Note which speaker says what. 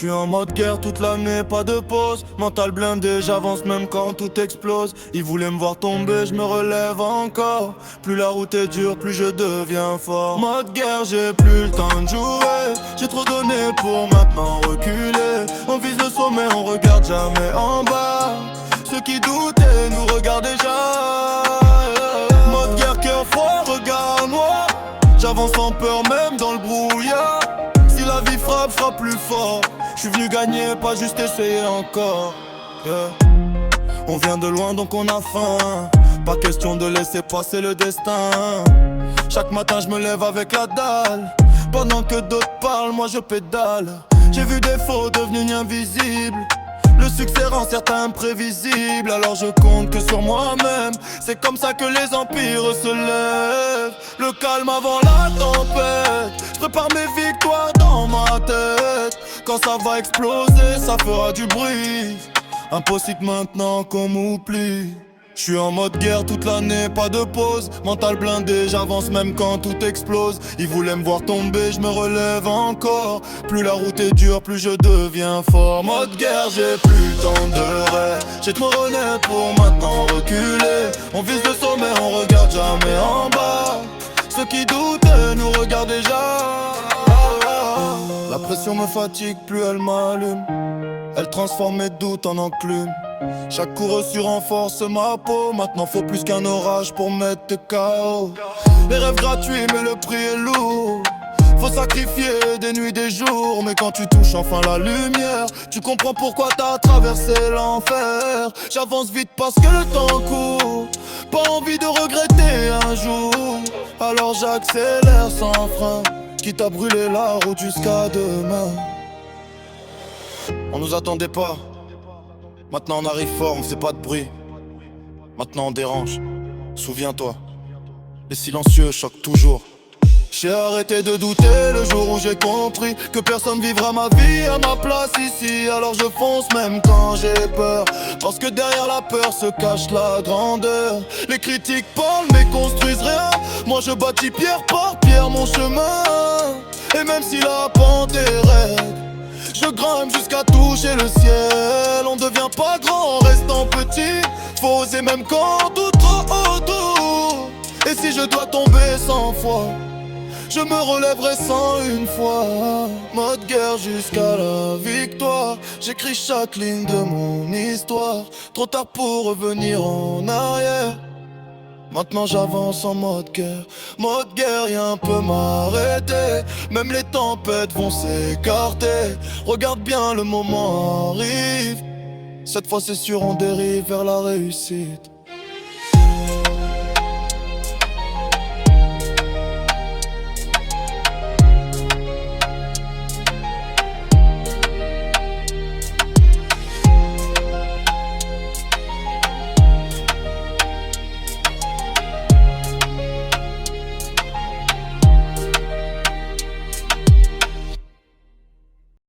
Speaker 1: suis en mode guerre toute l'année, pas de pause. Mental blindé, j'avance même quand tout explose. Ils voulaient me voir tomber, je me relève encore. Plus la route est dure, plus je deviens fort. Mode guerre, j'ai plus le temps de jouer. J'ai trop donné pour maintenant reculer. On vise le sommet, on regarde jamais en bas. Ceux qui doutaient nous regardent déjà. Mode guerre, cœur froid, regard noir. J'avance sans peur même dans le brouillard. Si la vie frappe, frappe plus fort. Je suis venu gagner, pas juste essayer encore. On vient de loin donc on a faim. Pas question de laisser passer le destin. Chaque matin je me lève avec la dalle. Pendant que d'autres parlent, moi je pédale. J'ai vu des faux devenus invisibles. Le succès rend certains imprévisibles. Alors je compte que sur moi-même. C'est comme ça que les empires se lèvent. Le calme avant la tempête. Je prépare mes victoires dans ma tête. Quand ça va exploser, ça fera du bruit. Impossible maintenant qu'on m'oublie. Je suis en mode guerre toute l'année, pas de pause. Mental blindé, j'avance même quand tout explose. Ils voulaient me voir tomber, je me relève encore. Plus la route est dure, plus je deviens fort. Mode guerre, j'ai plus le temps de rêve. J'ai trop renaître pour maintenant reculer. On vise le sommet, on regarde jamais en bas. Ceux qui doutaient nous regardent déjà. La pression me fatigue, plus elle m'allume. Elle transforme mes doutes en enclume. Chaque coup reçu renforce ma peau. Maintenant faut plus qu'un orage pour mettre de KO. Les rêves gratuits mais le prix est lourd. Faut sacrifier des nuits, des jours. Mais quand tu touches enfin la lumière, tu comprends pourquoi t'as traversé l'enfer. J'avance vite parce que le temps court. Pas envie de regretter un jour. Alors j'accélère sans frein, quitte à brûler la route jusqu'à demain. On nous attendait pas. Maintenant on arrive fort, on fait pas de bruit. Maintenant on dérange. Souviens-toi, les silencieux choquent toujours. J'ai arrêté de douter le jour où j'ai compris que personne vivra ma vie à ma place ici. Alors je fonce même quand j'ai peur, parce que derrière la peur se cache la grandeur. Les critiques parlent mais construisent rien. Moi je bâtis pierre par pierre mon chemin. Et même si la pente est raide, je grimpe jusqu'à toucher le ciel. On devient pas grand en restant petit. Faut oser même quand tout trop autour. Et si je dois tomber 100 fois, je me relèverai 101 fois. Mode guerre jusqu'à la victoire. J'écris chaque ligne de mon histoire. Trop tard pour revenir en arrière. Maintenant j'avance en mode guerre. Mode guerre, rien peut m'arrêter. Même les tempêtes vont s'écarter. Regarde bien, le moment arrive. Cette fois c'est sûr, on dérive vers la réussite.